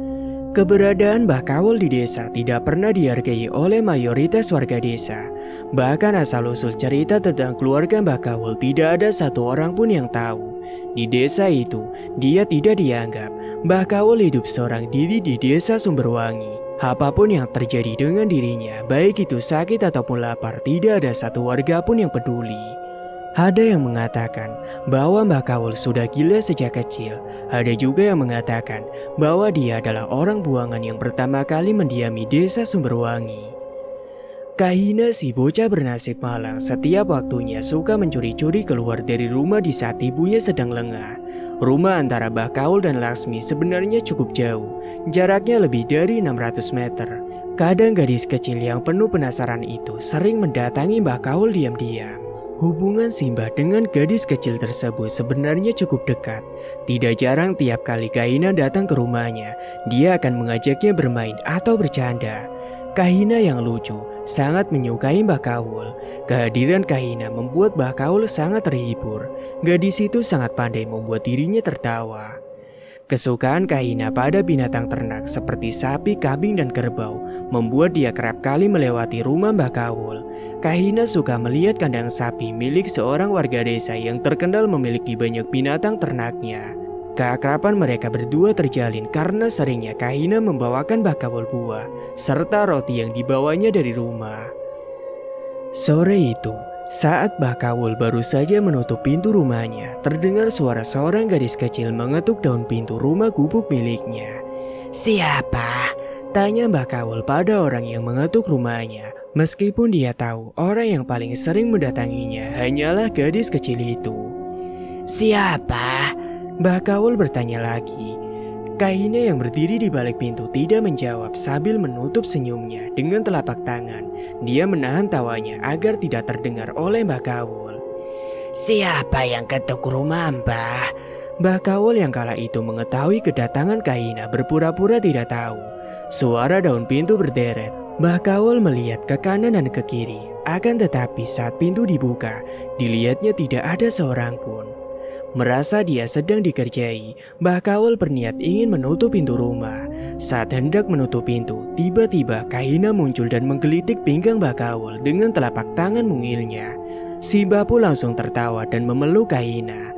A: Keberadaan Mbah Kawul di desa tidak pernah dihargai oleh mayoritas warga desa. Bahkan asal-usul cerita tentang keluarga Mbah Kawul tidak ada satu orang pun yang tahu. Di desa itu, dia tidak dianggap. Mbah Kawul hidup seorang diri di desa Sumberwangi. Apapun yang terjadi dengan dirinya, baik itu sakit ataupun lapar, tidak ada satu warga pun yang peduli. Ada yang mengatakan bahwa Mbah Kawul sudah gila sejak kecil. Ada juga yang mengatakan bahwa dia adalah orang buangan yang pertama kali mendiami desa Sumberwangi. Kahina, si bocah bernasib malang, setiap waktunya suka mencuri-curi keluar dari rumah di saat ibunya sedang lengah. Rumah antara Mbah Kawul dan Laksmi sebenarnya cukup jauh, jaraknya lebih dari 600 meter. Kadang gadis kecil yang penuh penasaran itu sering mendatangi Mbah Kawul diam-diam. Hubungan Simbah dengan gadis kecil tersebut sebenarnya cukup dekat. Tidak jarang tiap kali Kahina datang ke rumahnya, dia akan mengajaknya bermain atau bercanda. Kahina yang lucu sangat menyukai Mbah Kawul. Kehadiran Kahina membuat Mbah Kawul sangat terhibur. Gadis itu sangat pandai membuat dirinya tertawa. Kesukaan Kahina pada binatang ternak seperti sapi, kambing, dan kerbau membuat dia kerap kali melewati rumah Mbah Kawul. Kahina suka melihat kandang sapi milik seorang warga desa yang terkenal memiliki banyak binatang ternaknya. Keakraban mereka berdua terjalin karena seringnya Kahina membawakan Mbah Kawul buah serta roti yang dibawanya dari rumah. Sore itu, saat Mbah Kawul baru saja menutup pintu rumahnya, terdengar suara seorang gadis kecil mengetuk daun pintu rumah gubuk miliknya.
B: Siapa?
A: Tanya Mbah Kawul pada orang yang mengetuk rumahnya. Meskipun dia tahu orang yang paling sering mendatanginya hanyalah gadis kecil itu.
B: Siapa?
A: Mbah Kawul bertanya lagi. Kahina yang berdiri di balik pintu tidak menjawab sambil menutup senyumnya dengan telapak tangan. Dia menahan tawanya agar tidak terdengar oleh Mbah Kawul.
B: Siapa yang ketuk rumah Mbah?
A: Mbah Kawul yang kala itu mengetahui kedatangan Kahina berpura-pura tidak tahu. Suara daun pintu berderet. Mbah Kawul melihat ke kanan dan ke kiri. Akan tetapi saat pintu dibuka, dilihatnya tidak ada seorang pun. Merasa dia sedang dikerjai, Mbah Kawul berniat ingin menutup pintu rumah. Saat hendak menutup pintu, tiba-tiba Kahina muncul dan menggelitik pinggang Mbah Kawul dengan telapak tangan mungilnya. Si Mbah pun langsung tertawa dan memeluk Kahina.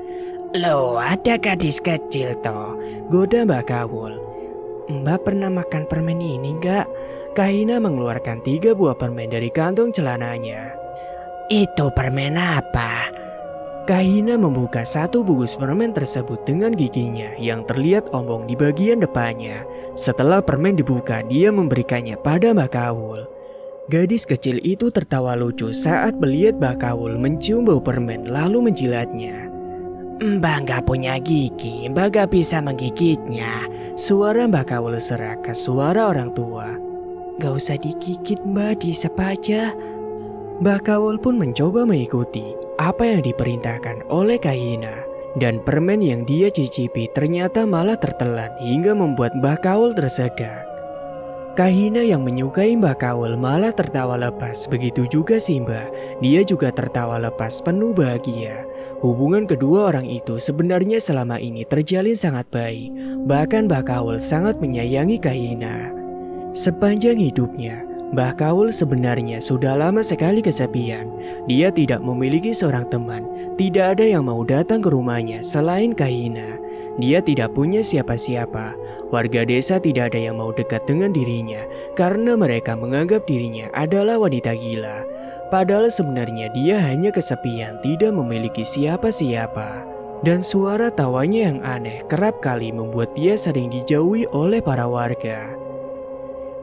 B: Loh, ada gadis kecil toh.
A: Goda Mbah Kawul. Mbak pernah makan permen ini enggak? Kahina mengeluarkan 3 buah permen dari kantong celananya.
B: Itu permen apa?
A: Kahina membuka 1 bungkus permen tersebut dengan giginya yang terlihat ompong di bagian depannya. Setelah permen dibuka, dia memberikannya pada Mbah Kawul. Gadis kecil itu tertawa lucu saat melihat Mbah Kawul mencium bau permen lalu menjilatnya.
B: Mbak nggak punya gigi, Mbak nggak bisa menggigitnya.
A: Suara Mbah Kawul serak ke suara orang tua. Gak usah digigit Mbak, diisap aja. Mbah Kawul pun mencoba mengikuti apa yang diperintahkan oleh Kahina. Dan permen yang dia cicipi ternyata malah tertelan hingga membuat Mbah Kawul tersedak. Kahina yang menyukai Mbah Kawul malah tertawa lepas, begitu juga Simba. Dia juga tertawa lepas penuh bahagia. Hubungan kedua orang itu sebenarnya selama ini terjalin sangat baik. Bahkan Mbah Kawul sangat menyayangi Kahina. Sepanjang hidupnya, Mbah Kawul sebenarnya sudah lama sekali kesepian. Dia tidak memiliki seorang teman, tidak ada yang mau datang ke rumahnya selain Kahina. Dia tidak punya siapa-siapa. Warga desa tidak ada yang mau dekat dengan dirinya karena mereka menganggap dirinya adalah wanita gila. Padahal sebenarnya dia hanya kesepian, tidak memiliki siapa-siapa. Dan suara tawanya yang aneh kerap kali membuat dia sering dijauhi oleh para warga.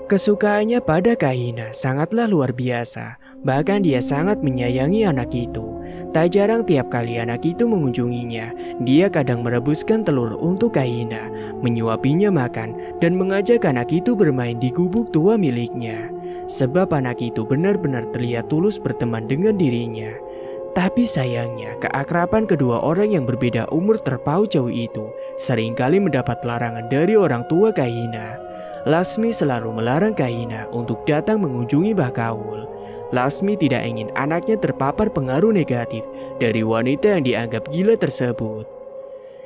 A: Kesukaannya pada Kahina sangatlah luar biasa. Bahkan dia sangat menyayangi anak itu. Tak jarang tiap kali anak itu mengunjunginya, dia kadang merebuskan telur untuk Kahina, menyuapinya makan, dan mengajak anak itu bermain di gubuk tua miliknya. Sebab anak itu benar-benar terlihat tulus berteman dengan dirinya. Tapi sayangnya, keakraban kedua orang yang berbeda umur terpaut jauh itu seringkali mendapat larangan dari orang tua Kahina. Lasmi selalu melarang Kahina untuk datang mengunjungi Mbah Kawul. Lasmi tidak ingin anaknya terpapar pengaruh negatif dari wanita yang dianggap gila tersebut.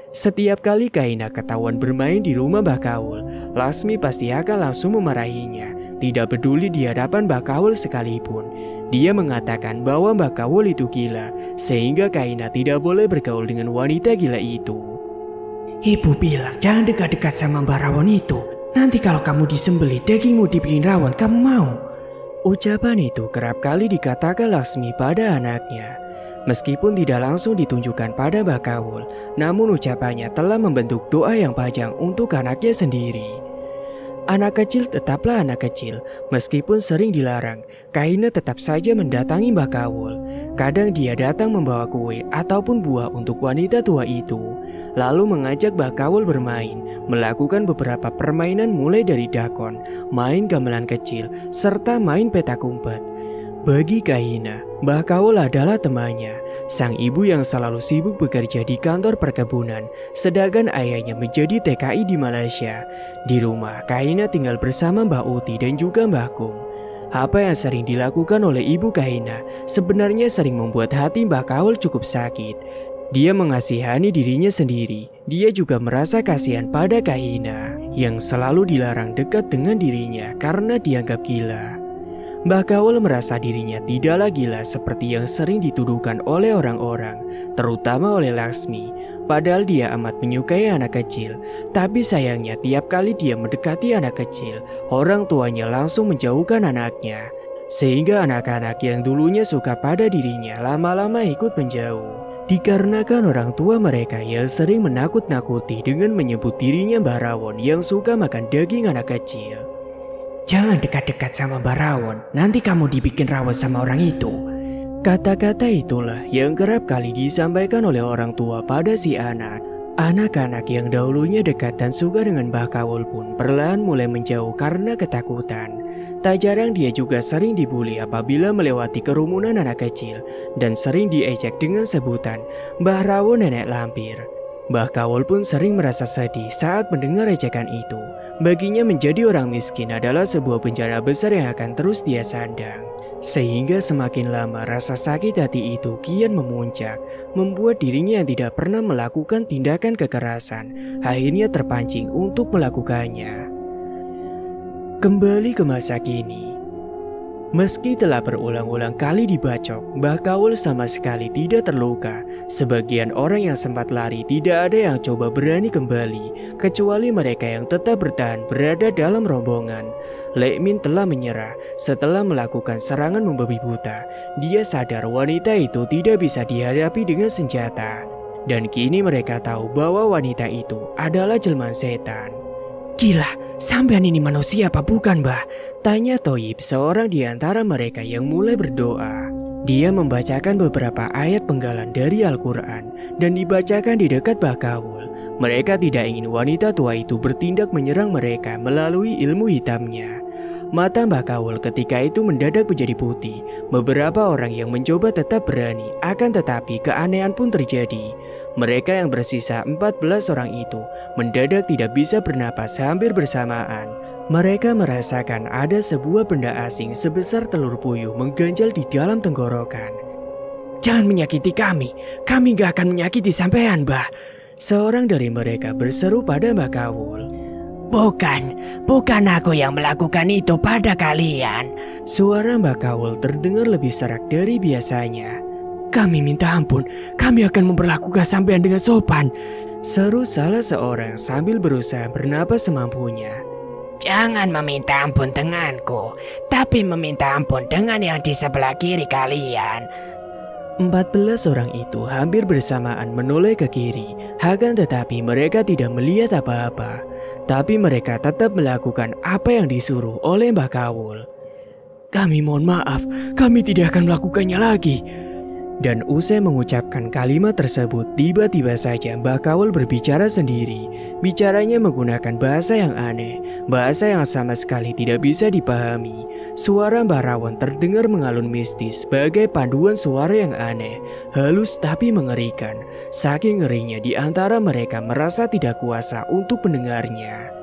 A: Setiap kali Kahina ketahuan bermain di rumah Mbah Kawul, Lasmi pasti akan langsung memarahinya. Tidak peduli di hadapan Mbah Kawul sekalipun. Dia mengatakan bahwa Mbah Kawul itu gila, sehingga Kahina tidak boleh bergaul dengan wanita gila itu.
B: Ibu bilang jangan dekat-dekat sama Mbak Rawon itu. Nanti kalau kamu disembelih, dagingmu dibikin rawon, kamu mau?
A: Ucapan itu kerap kali dikatakan Lasmi pada anaknya. Meskipun tidak langsung ditunjukkan pada Mbah Kawul, namun ucapannya telah membentuk doa yang panjang untuk anaknya sendiri. Anak kecil tetaplah anak kecil, meskipun sering dilarang, Kahina tetap saja mendatangi Mbah Kawul. Kadang dia datang membawa kue ataupun buah untuk wanita tua itu, lalu mengajak Mbah Kawul bermain, melakukan beberapa permainan mulai dari dakon, main gamelan kecil, serta main petak umpet. Bagi Kahina, Mbah Kawul adalah temannya, sang ibu yang selalu sibuk bekerja di kantor perkebunan, sedangkan ayahnya menjadi TKI di Malaysia. Di rumah, Kahina tinggal bersama Mbak Uti dan juga Mbah Kung. Apa yang sering dilakukan oleh ibu Kahina sebenarnya sering membuat hati Mbah Kawul cukup sakit. Dia mengasihani dirinya sendiri. Dia juga merasa kasihan pada Kahina yang selalu dilarang dekat dengan dirinya karena dianggap gila. Mbah Kawul merasa dirinya tidaklah gila seperti yang sering dituduhkan oleh orang-orang, terutama oleh Lasmi. Padahal dia amat menyukai anak kecil, tapi sayangnya tiap kali dia mendekati anak kecil, orang tuanya langsung menjauhkan anaknya. Sehingga anak-anak yang dulunya suka pada dirinya lama-lama ikut menjauh. Dikarenakan orang tua mereka yang sering menakut-nakuti dengan menyebut dirinya Mbah Rawon yang suka makan daging anak kecil.
B: Jangan dekat-dekat sama Mbak Rawon, nanti kamu dibikin rawon sama orang itu.
A: Kata-kata itulah yang kerap kali disampaikan oleh orang tua pada si anak. Anak-anak yang dahulunya dekat dan suka dengan Mbah Kawul pun perlahan mulai menjauh karena ketakutan. Tak jarang dia juga sering dibuli apabila melewati kerumunan anak kecil dan sering diejek dengan sebutan Mbah Rawon nenek lampir. Mbah Kawul pun sering merasa sedih saat mendengar ejekan itu. Baginya menjadi orang miskin adalah sebuah bencana besar yang akan terus dia sandang. Sehingga semakin lama rasa sakit hati itu kian memuncak, membuat dirinya yang tidak pernah melakukan tindakan kekerasan akhirnya terpancing untuk melakukannya. Kembali ke masa kini. Meski telah berulang-ulang kali dibacok, Mbah Kaul sama sekali tidak terluka. Sebagian orang yang sempat lari tidak ada yang coba berani kembali, kecuali mereka yang tetap bertahan berada dalam rombongan. Lek Min telah menyerah setelah melakukan serangan membabi buta. Dia sadar wanita itu tidak bisa dihadapi dengan senjata. Dan kini mereka tahu bahwa wanita itu adalah jelmaan setan.
B: Gila, sampean ini manusia apa bukan, Mbah?
A: Tanya Toyib, seorang di antara mereka yang mulai berdoa. Dia membacakan beberapa ayat penggalan dari Al-Quran dan dibacakan di dekat Mbah Kaul. Mereka tidak ingin wanita tua itu bertindak menyerang mereka melalui ilmu hitamnya. Mata Mbah Kaul ketika itu mendadak menjadi putih. Beberapa orang yang mencoba tetap berani, akan tetapi keanehan pun terjadi. Mereka yang bersisa 14 orang itu mendadak tidak bisa bernapas hampir bersamaan. Mereka merasakan ada sebuah benda asing sebesar telur puyuh mengganjal di dalam tenggorokan.
B: Jangan menyakiti kami gak akan menyakiti sampean, Mbah.
A: Seorang dari mereka berseru pada Mbah Kaul.
B: Bukan aku yang melakukan itu pada kalian.
A: Suara Mbah Kaul terdengar lebih serak dari biasanya.
B: Kami minta ampun, kami akan memperlakukan sampean dengan sopan.
A: Seru salah seorang sambil berusaha bernapas semampunya.
B: Jangan meminta ampun denganku, tapi meminta ampun dengan yang di sebelah kiri kalian.
A: 14 orang itu hampir bersamaan menoleh ke kiri, akan tetapi mereka tidak melihat apa-apa. Tapi mereka tetap melakukan apa yang disuruh oleh Mbah Kaul.
B: Kami mohon maaf, kami tidak akan melakukannya lagi.
A: Dan usai mengucapkan kalimat tersebut, tiba-tiba saja Mbah Kaul berbicara sendiri. Bicaranya menggunakan bahasa yang aneh, bahasa yang sama sekali tidak bisa dipahami. Suara Mbah Rawon terdengar mengalun mistis sebagai panduan suara yang aneh, halus tapi mengerikan. Saking ngerinya di antara mereka merasa tidak kuasa untuk mendengarnya.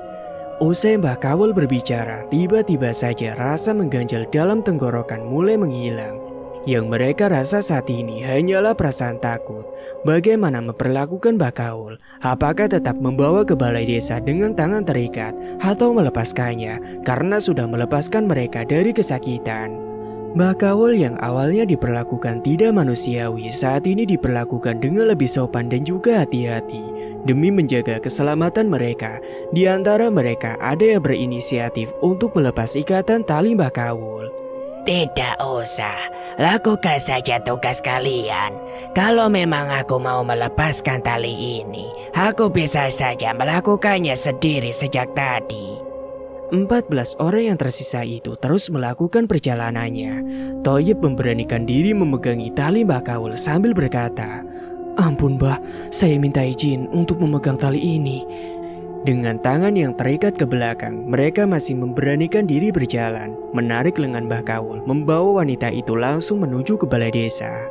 A: Usai Mbah Kaul berbicara, tiba-tiba saja rasa mengganjal dalam tenggorokan mulai menghilang. Yang mereka rasa saat ini hanyalah perasaan takut. Bagaimana memperlakukan Mbah Kaul? Apakah tetap membawa ke balai desa dengan tangan terikat atau melepaskannya karena sudah melepaskan mereka dari kesakitan? Mbah Kaul yang awalnya diperlakukan tidak manusiawi saat ini diperlakukan dengan lebih sopan dan juga hati-hati. Demi menjaga keselamatan mereka, di antara mereka ada yang berinisiatif untuk melepas ikatan tali Mbah Kaul.
B: Tidak usah, lakukan saja tugas kalian. Kalau memang aku mau melepaskan tali ini, aku bisa saja melakukannya sendiri sejak tadi.
A: 14 orang yang tersisa itu terus melakukan perjalanannya. Toyib memberanikan diri memegangi tali Mbah Kaul sambil berkata,
B: Ampun Mbah, saya minta izin untuk memegang tali ini.
A: Dengan tangan yang terikat ke belakang, mereka masih memberanikan diri berjalan, menarik lengan Mbah Kaul, membawa wanita itu langsung menuju ke balai desa.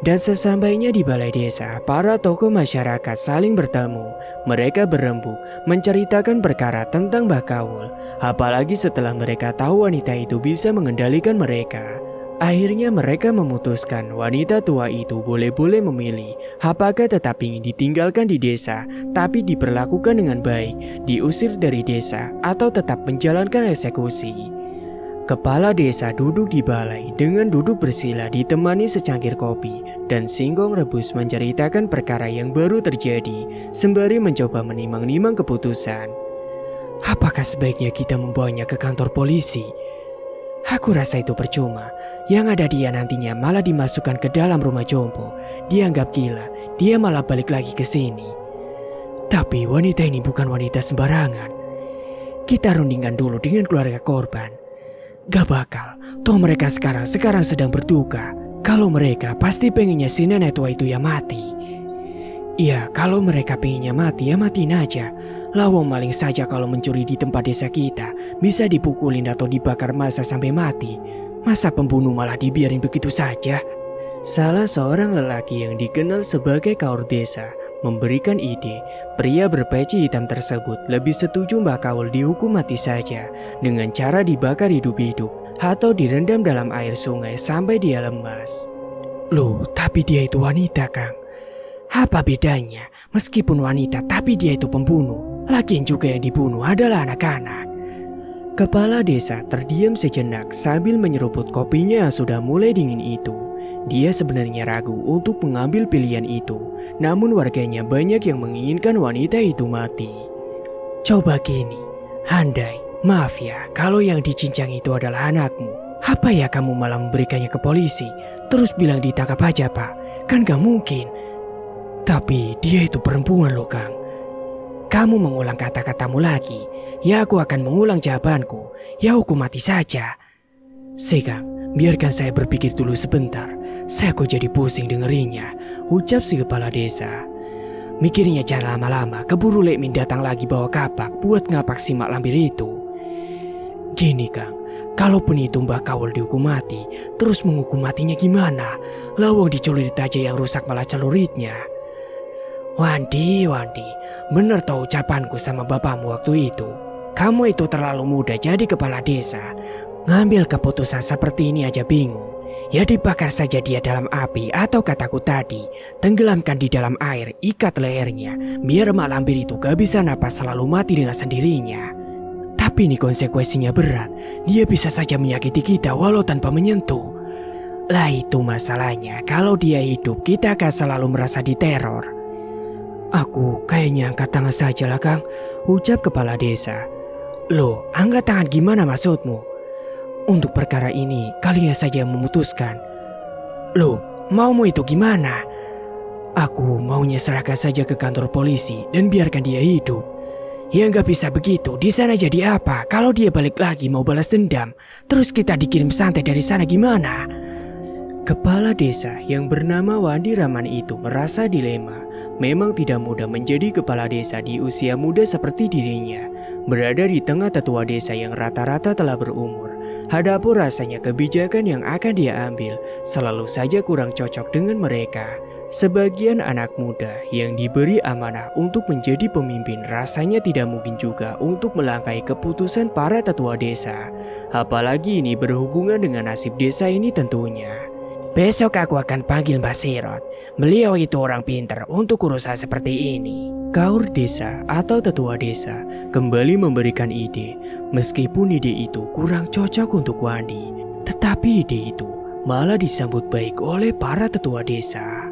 A: Dan sesampainya di balai desa, para tokoh masyarakat saling bertemu. Mereka berembuk, menceritakan perkara tentang Mbah Kaul, apalagi setelah mereka tahu wanita itu bisa mengendalikan mereka. Akhirnya mereka memutuskan wanita tua itu boleh-boleh memilih apakah tetap ingin ditinggalkan di desa tapi diperlakukan dengan baik, diusir dari desa atau tetap menjalankan eksekusi. Kepala desa duduk di balai dengan duduk bersila ditemani secangkir kopi dan singkong rebus menceritakan perkara yang baru terjadi sembari mencoba menimang-nimang keputusan.
B: Apakah sebaiknya kita membawanya ke kantor polisi? Aku rasa itu percuma. Yang ada dia nantinya malah dimasukkan ke dalam rumah jompo. Dianggap gila, dia malah balik lagi ke sini. Tapi wanita ini bukan wanita sembarangan. Kita rundingkan dulu dengan keluarga korban. Gak bakal, toh mereka sekarang sedang berduka. Kalau mereka pasti pengennya si nenek tua itu ya mati. Iya, kalau mereka pengennya mati ya matiin aja. Lawang maling saja kalau mencuri di tempat desa kita bisa dipukulin atau dibakar massa sampai mati. Masa pembunuh malah dibiarin begitu saja?
A: Salah seorang lelaki yang dikenal sebagai Kaur Desa memberikan ide. Pria berpeci hitam tersebut lebih setuju Mbah Kaul dihukum mati saja dengan cara dibakar hidup-hidup. atau direndam dalam air sungai sampai dia lemas.
B: Loh, tapi dia itu wanita, Kang. Apa bedanya? Meskipun wanita, tapi dia itu pembunuh. Lagian juga yang dibunuh adalah anak-anak.
A: Kepala desa terdiam sejenak sambil menyeruput kopinya yang sudah mulai dingin itu. Dia sebenarnya ragu untuk mengambil pilihan itu, namun warganya banyak yang menginginkan wanita itu mati.
B: Coba gini, andai, maaf ya, kalau yang dicincang itu adalah anakmu, apa ya kamu malah memberikannya ke polisi, terus bilang ditangkap aja Pak? Kan gak mungkin. Tapi dia itu perempuan loh Kang. Kamu mengulang kata-katamu lagi, ya aku akan mengulang jawabanku, ya hukum mati saja. Kang, biarkan saya berpikir dulu sebentar, saya kok jadi pusing dengerinnya,
A: ucap si kepala desa.
B: Mikirnya jangan lama-lama, keburu Lekmin datang lagi bawa kapak buat ngapak si mak lampir itu. Gini Kang, kalaupun itu Mbah Kawul dihukum mati, terus menghukum matinya gimana? Lawang dicelurit aja yang rusak malah celuritnya. Wandi, bener tau ucapanku sama bapakmu waktu itu. Kamu itu terlalu muda jadi kepala desa. Ngambil keputusan seperti ini aja bingung. Ya dibakar saja dia dalam api atau kataku tadi, tenggelamkan di dalam air, ikat lehernya. Biar mak lampir itu gak bisa napas selalu mati dengan sendirinya. Tapi ini konsekuensinya berat. Dia bisa saja menyakiti kita walau tanpa menyentuh. Lah itu masalahnya, kalau dia hidup kita akan selalu merasa diteror. Aku kayaknya angkat tangan saja lah Kang, ucap kepala desa. Loh, angkat tangan gimana maksudmu? Untuk perkara ini kalian saja memutuskan. Loh, maumu itu gimana? Aku maunya serahkan saja ke kantor polisi dan biarkan dia hidup. Ya nggak bisa begitu, di sana jadi apa? Kalau dia balik lagi mau balas dendam, terus kita dikirim santai dari sana gimana?
A: Kepala desa yang bernama Wandi Rahman itu merasa dilema. Memang tidak mudah menjadi kepala desa di usia muda seperti dirinya. Berada di tengah tetua desa yang rata-rata telah berumur. Hadapun rasanya kebijakan yang akan dia ambil selalu saja kurang cocok dengan mereka. Sebagian anak muda yang diberi amanah untuk menjadi pemimpin rasanya tidak mungkin juga untuk melangkahi keputusan para tetua desa. Apalagi ini berhubungan dengan nasib desa ini tentunya.
B: Besok aku akan panggil Mbak Sirot. Beliau itu orang pintar untuk urusan seperti ini.
A: Kaur desa atau tetua desa kembali memberikan ide. Meskipun ide itu kurang cocok untuk Wandi, tetapi ide itu malah disambut baik oleh para tetua desa.